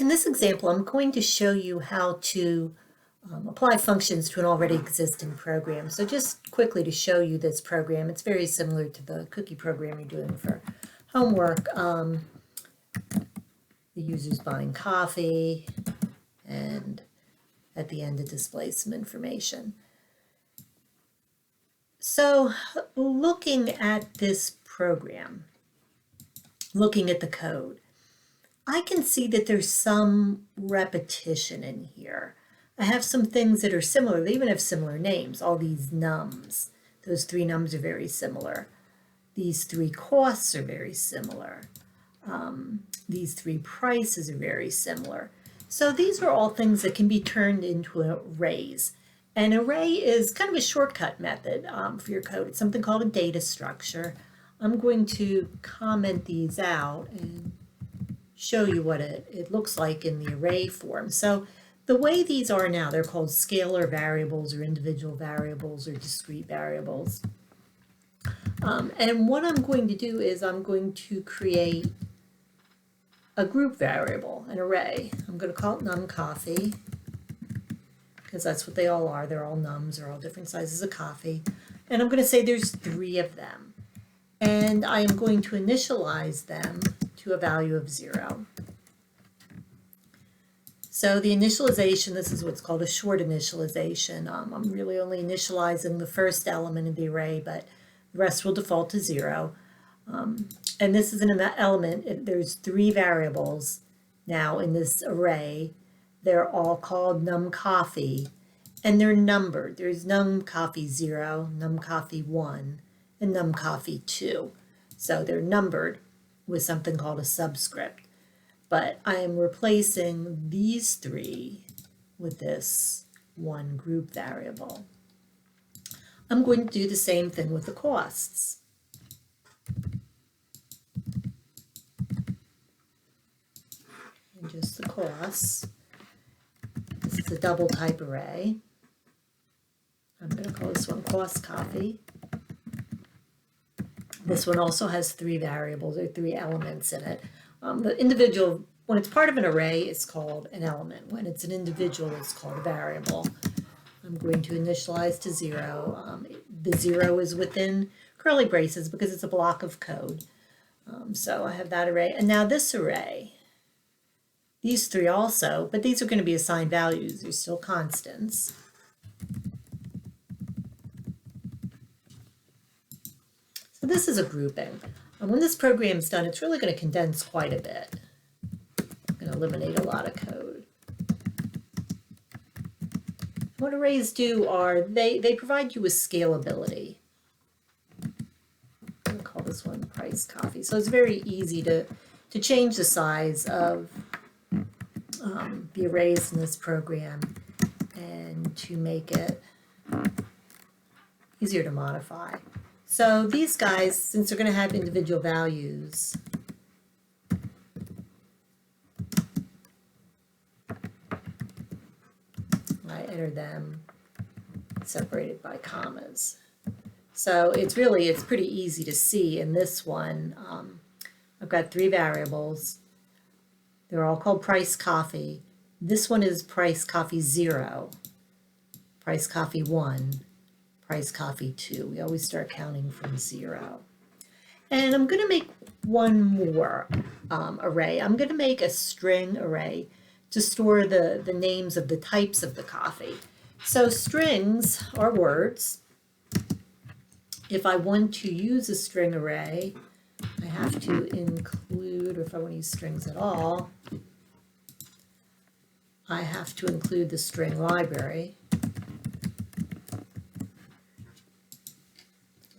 In this example, I'm going to show you how to apply functions to an already existing program. So just quickly to show you this program, it's very similar to the cookie program you're doing for homework. The user's buying coffee, and at the end it displays some information. So looking at this program, looking at the code, I can see that there's some repetition in here. I have some things that are similar. They even have similar names, all these nums. Those three nums are very similar. These three costs are very similar. These three prices are very similar. So these are all things that can be turned into arrays. An array is kind of a shortcut method for your code. It's something called a data structure. I'm going to comment these out and show you what it looks like in the array form. So the way these are now, they're called scalar variables or individual variables or discrete variables. And what I'm going to do is I'm going to create a group variable, an array. I'm going to call it num coffee because that's what they all are. They're all nums, they're all different sizes of coffee. And I'm going to say there's 3 of them. And I am going to initialize them to a value of 0. So the initialization, this is what's called a short initialization. I'm really only initializing the first element of the array, but the rest will default to 0. And this is an element. There's 3 variables now in this array. They're all called num coffee, and they're numbered. There's num coffee 0, num coffee 1, and num coffee 2. So they're numbered with something called a subscript. But I am replacing these 3 with this one group variable. I'm going to do the same thing with the costs. And just the costs. This is a double type array. I'm going to call this one cost coffee. This one also has 3 variables or 3 elements in it. The individual, when it's part of an array, it's called an element. When it's an individual, it's called a variable. I'm going to initialize to 0. The 0 is within curly braces because it's a block of code. So I have that array. And now this array, these 3 also, but these are going to be assigned values. They're still constants. So this is a grouping. And when this program's done, it's really going to condense quite a bit. I'm going to eliminate a lot of code. What arrays do are they provide you with scalability. I'm going to call this one price coffee. So it's very easy to change the size of the arrays in this program and to make it easier to modify. So these guys, since they're going to have individual values, I enter them separated by commas. So it's pretty easy to see in this one. I've got 3 variables. They're all called price coffee. This one is price coffee 0, price coffee 1, price coffee 2. We always start counting from 0. And I'm going to make one more array. I'm going to make a string array to store the names of the types of the coffee. So strings are words. If I want to use a string array, I have to include, or if I want to use strings at all, I have to include the string library.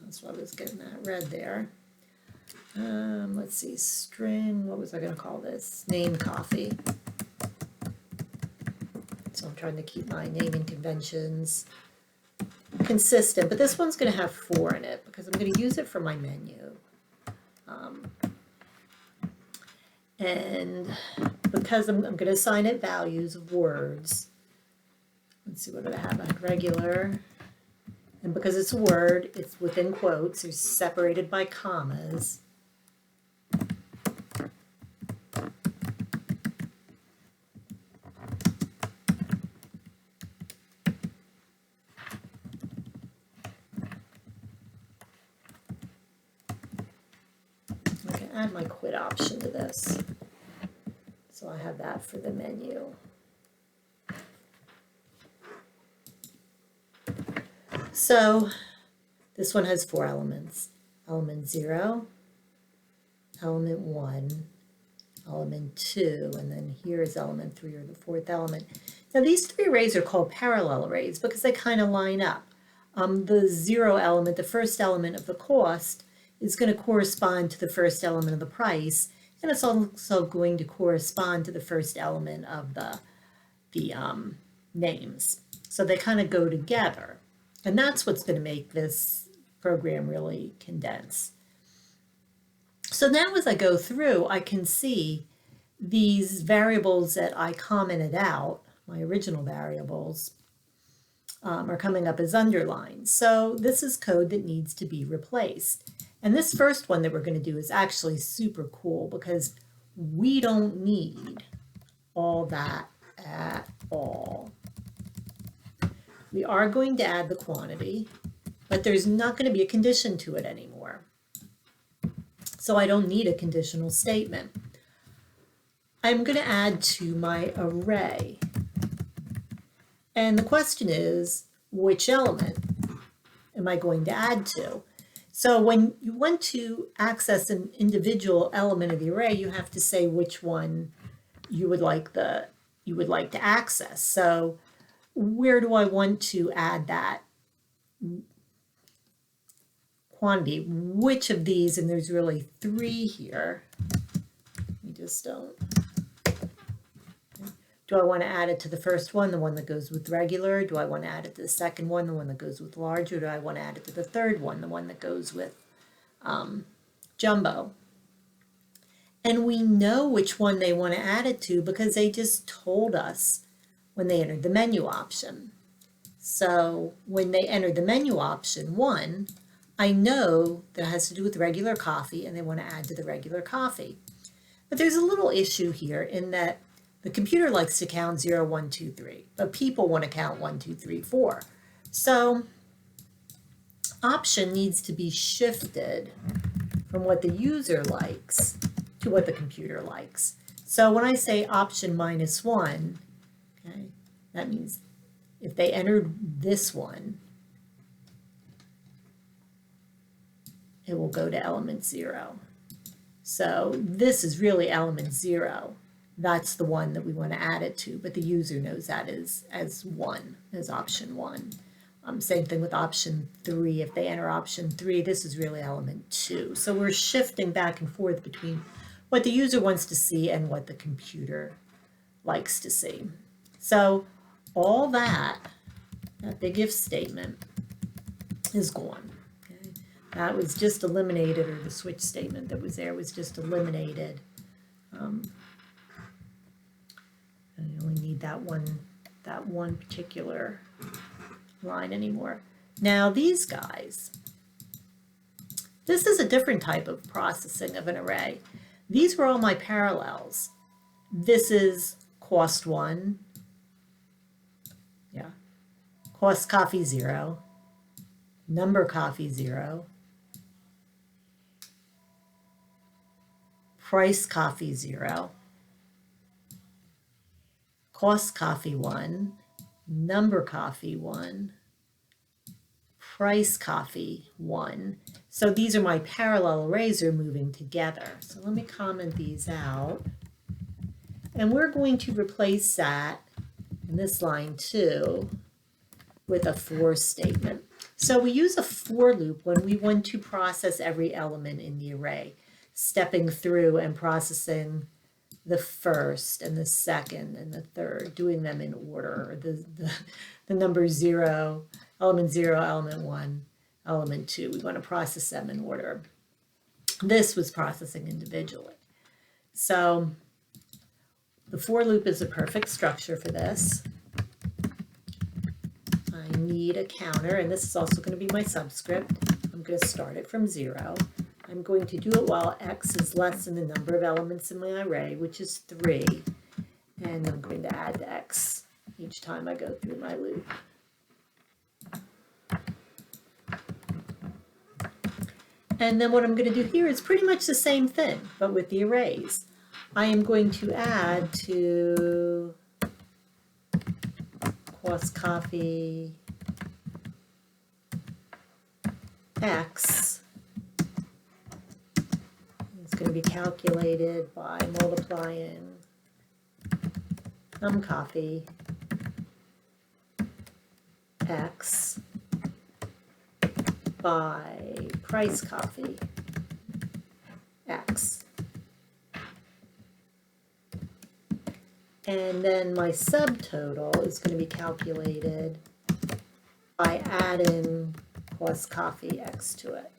That's why I was getting that red there. Let's see, string, what was I going to call this? Name coffee. So I'm trying to keep my naming conventions consistent, but this one's going to have 4 in it because I'm going to use it for my menu. And because I'm going to assign it values of words. Let's see, what do I have? I have regular. And because it's a word, it's within quotes, it's separated by commas. good option to this. So I have that for the menu. So this one has 4 elements. Element 0, element 1, element 2, and then here is element 3, or the 4th element. Now these 3 arrays are called parallel arrays because they kind of line up. The 0 element, the first element of the cost, is going to correspond to the first element of the price, and it's also going to correspond to the first element of the names. So they kind of go together. And that's what's going to make this program really condense. So now as I go through, I can see these variables that I commented out, my original variables, are coming up as underlined. So this is code that needs to be replaced. And this first one that we're going to do is actually super cool because we don't need all that at all. We are going to add the quantity, but there's not going to be a condition to it anymore. So I don't need a conditional statement. I'm going to add to my array. And the question is, which element am I going to add to? So when you want to access an individual element of the array, you have to say which one you would like to access. So where do I want to add that quantity? Which of these, and there's really 3 here. We just don't. Do I want to add it to the first one, the one that goes with regular? Do I want to add it to the second one, the one that goes with large? Or do I want to add it to the third one, the one that goes with jumbo? And we know which one they want to add it to because they just told us when they entered the menu option. So when they entered the menu option 1, I know that it has to do with regular coffee and they want to add to the regular coffee. But there's a little issue here in that the computer likes to count 0, 1, 2, 3, but people want to count 1, 2, 3, 4. So option needs to be shifted from what the user likes to what the computer likes. So when I say option -1, okay, that means if they entered this one, it will go to element 0. So this is really element 0. That's the one that we want to add it to, but the user knows that as 1, as option 1. Same thing with option 3. If they enter option 3, this is really element 2. So we're shifting back and forth between what the user wants to see and what the computer likes to see. So all that big if statement is gone. Okay? That was just eliminated, or the switch statement that was there was just eliminated. And you only need that one particular line anymore. Now these guys, this is a different type of processing of an array. These were all my parallels. This is cost 1, yeah, cost coffee 0, number coffee 0, price coffee 0, cost coffee 1, number coffee 1, price coffee 1. So these are my parallel arrays are moving together. So let me comment these out. And we're going to replace that in this line 2 with a for statement. So we use a for loop when we want to process every element in the array, stepping through and processing the first and the second and the third, doing them in order. The number 0, element 0, element 1, element 2. We want to process them in order. This was processing individually. So the for loop is a perfect structure for this. I need a counter, and this is also going to be my subscript. I'm going to start it from 0. I'm going to do it while x is less than the number of elements in my array, which is 3. And I'm going to add x each time I go through my loop. And then what I'm going to do here is pretty much the same thing, but with the arrays. I am going to add to cost coffee X. It's going to be calculated by multiplying coffee X by price coffee X. And then my subtotal is going to be calculated by adding cost coffee X to it.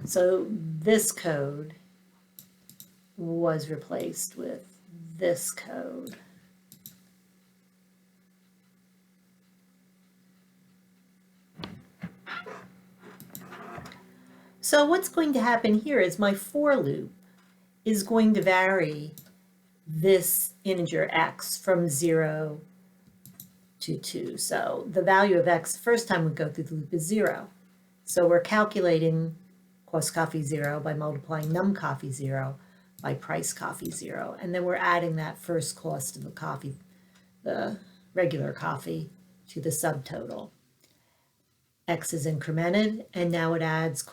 So this code was replaced with this code. So what's going to happen here is my for loop is going to vary this integer x from 0 to 2. So the value of x the first time we go through the loop is 0. So we're calculating cost coffee 0 by multiplying num coffee 0 by price coffee 0. And then we're adding that first cost of the coffee, the regular coffee, to the subtotal. X is incremented, and now it adds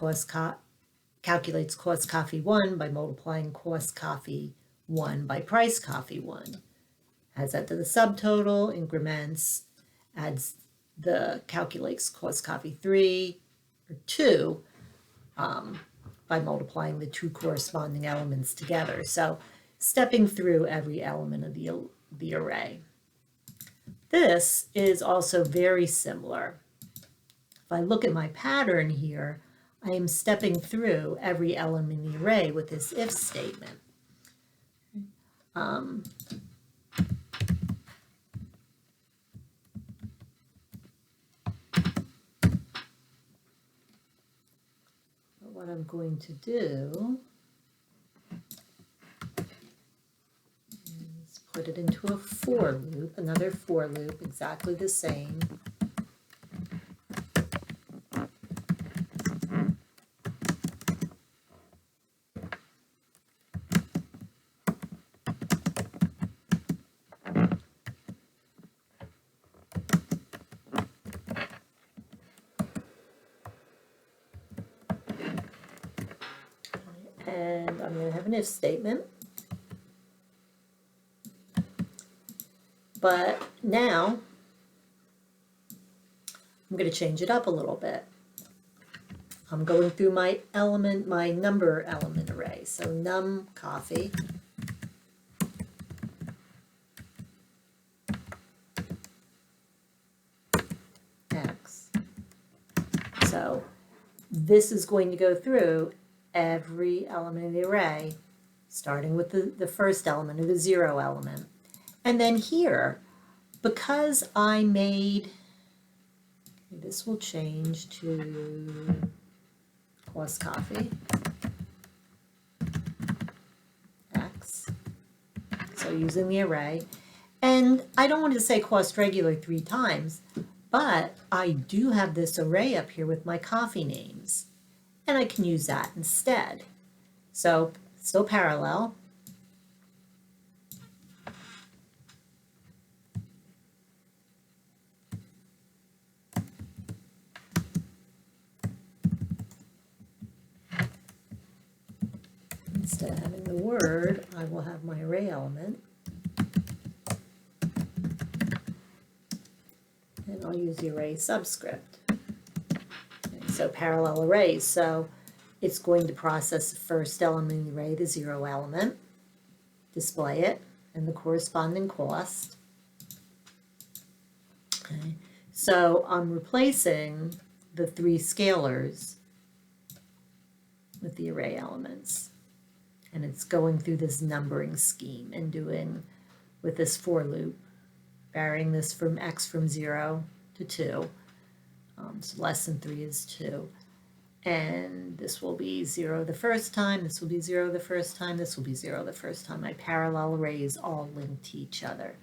calculates cost coffee 1 by multiplying cost coffee 1 by price coffee 1. Adds that to the subtotal, increments, calculates cost coffee 3 or 2 by multiplying the two corresponding elements together. So stepping through every element of the array. This is also very similar. If I look at my pattern here, I am stepping through every element in the array with this if statement. What I'm going to do is put it into a for loop, another for loop, exactly the same. And I'm going to have an if statement. But now I'm going to change it up a little bit. I'm going through my number element array. So num coffee X. So this is going to go through every element of the array, starting with the first element or the 0 element. And then here, because I made, this will change to cost coffee X. So using the array. And I don't want to say cost regular 3 times, but I do have this array up here with my coffee names. And I can use that instead. So still parallel. Instead of having the word, I will have my array element. And I'll use the array subscript. Okay, so parallel arrays. So it's going to process the first element in the array, the 0 element, display it, and the corresponding cost. Okay. So I'm replacing the 3 scalars with the array elements. And it's going through this numbering scheme and doing, with this for loop, varying this from x from 0 to 2. So less than 3 is 2. And this will be 0 the first time, this will be 0 the first time, this will be 0 the first time. My parallel arrays all link to each other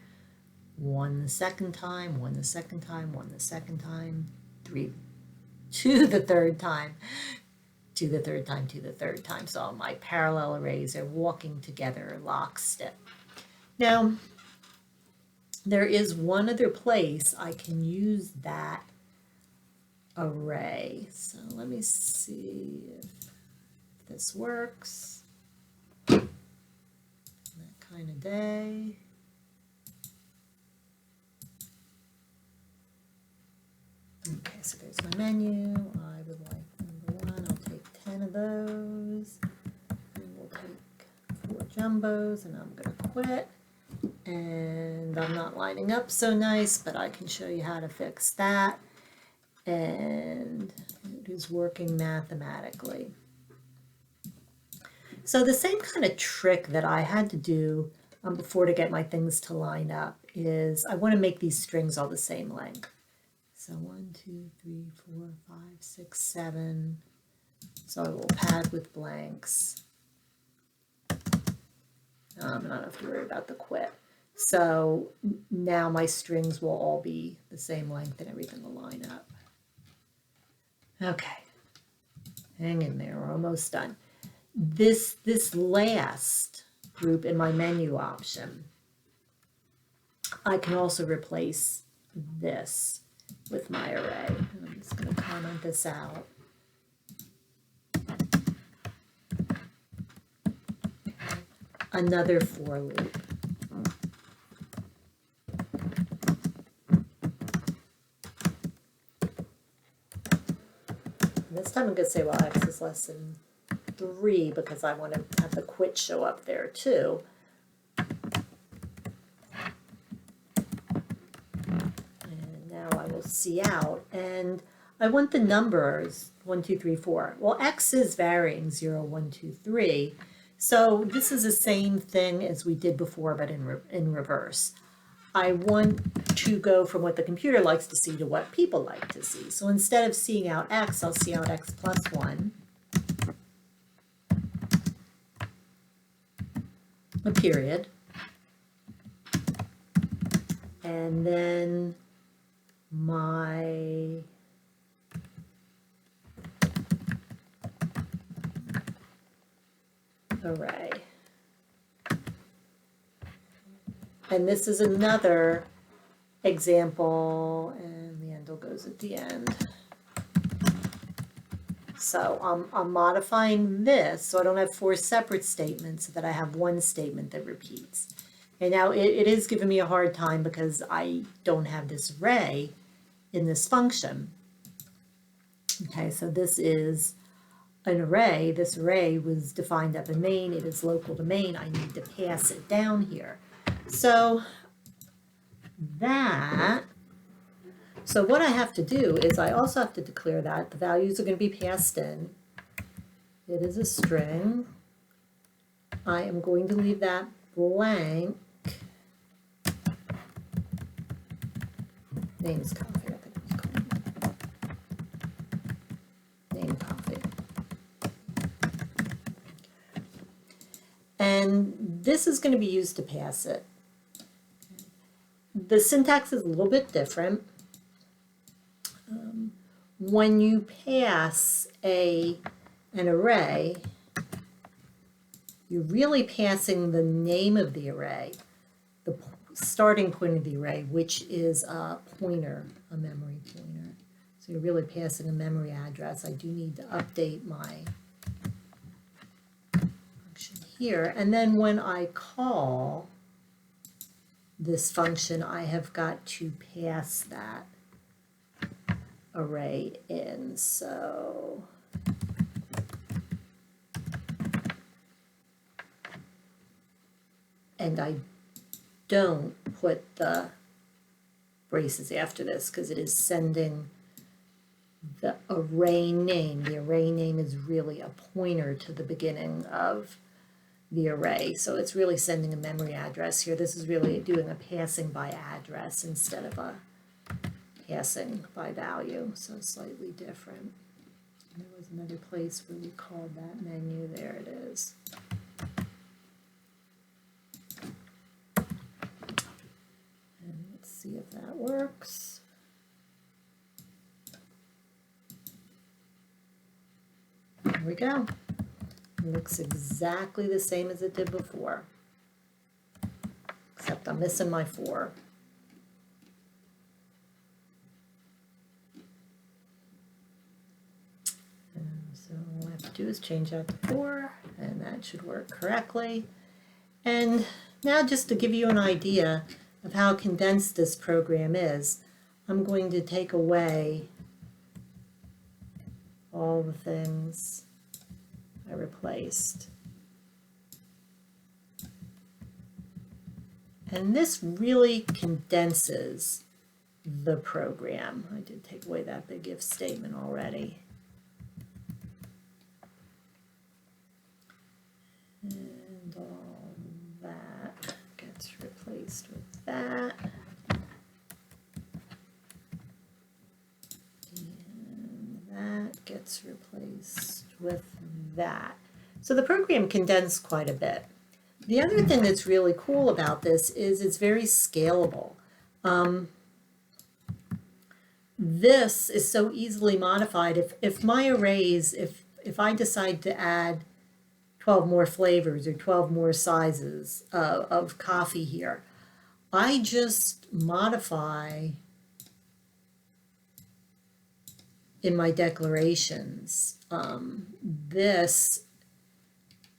1 the second time, 1 the second time, 1 the second time, 3, 2 the third time, 2 the third time, 2 the third time. So my parallel arrays are walking together lockstep. Now, there is one other place I can use that array. So let me see if this works. That kind of day. Okay, so there's my menu. I would like number 1. I'll take 10 of those. And we'll take 4 jumbos, and I'm going to quit. And I'm not lining up so nice, but I can show you how to fix that. And it is working mathematically. So the same kind of trick that I had to do before to get my things to line up is I want to make these strings all the same length. So 1, 2, 3, 4, 5, 6, 7. So I will pad with blanks. And I don't have to worry about the quit. So now my strings will all be the same length and everything will line up. Okay, hang in there, we're almost done. This last group in my menu option, I can also replace this with my array. And I'm just going to comment this out. Another for loop. This time I'm going to say, well, x is less than 3 because I want to have the quit show up there too. And now I will see out, and I want the numbers 1, 2, 3, 4. Well, x is varying 0, 1, 2, 3. So this is the same thing as we did before, but in reverse. I want to go from what the computer likes to see to what people like to see. So instead of seeing out x, I'll see out x plus 1. A period. And then my array. And this is another example, and the endl goes at the end. So I'm modifying this so I don't have 4 separate statements, so that I have one statement that repeats. And now it is giving me a hard time because I don't have this array in this function. Okay, so this is an array. This array was defined up in main. It is local to main. I need to pass it down here. So what I have to do is I also have to declare that the values are going to be passed in. It is a string. I am going to leave that blank. Name is coffee, I think it's called. Name coffee. And this is going to be used to pass it. The syntax is a little bit different. When you pass an array, you're really passing the name of the array, the starting point of the array, which is a pointer, a memory pointer. So you're really passing a memory address. I do need to update my function here. And then when I call this function, I have got to pass that array in. So and I don't put the braces after this because it is sending the array name. The array name is really a pointer to the beginning of the array. So it's really sending a memory address here. This is really doing a passing by address instead of a passing by value. So slightly different. And there was another place where we called that menu. There it is. And we go. It looks exactly the same as it did before, except I'm missing my 4. And so all I have to do is change that to 4, and that should work correctly. And now, just to give you an idea of how condensed this program is, I'm going to take away all the things I replaced. And this really condenses the program. I did take away that big if statement already. And all that gets replaced with that. And that gets replaced with that. So the program condensed quite a bit. The other thing that's really cool about this is it's very scalable. This is so easily modified. If my arrays, if I decide to add 12 more flavors or 12 more sizes of coffee here, I just modify in my declarations this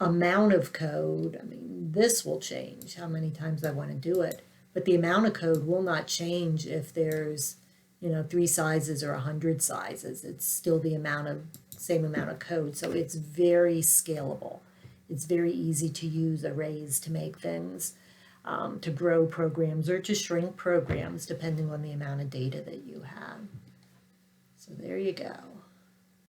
amount of code. I mean, this will change how many times I want to do it, but the amount of code will not change if there's, 3 sizes or 100 sizes. It's still the same amount of code, so it's very scalable. It's very easy to use arrays to make things, to grow programs or to shrink programs depending on the amount of data that you have. So there you go.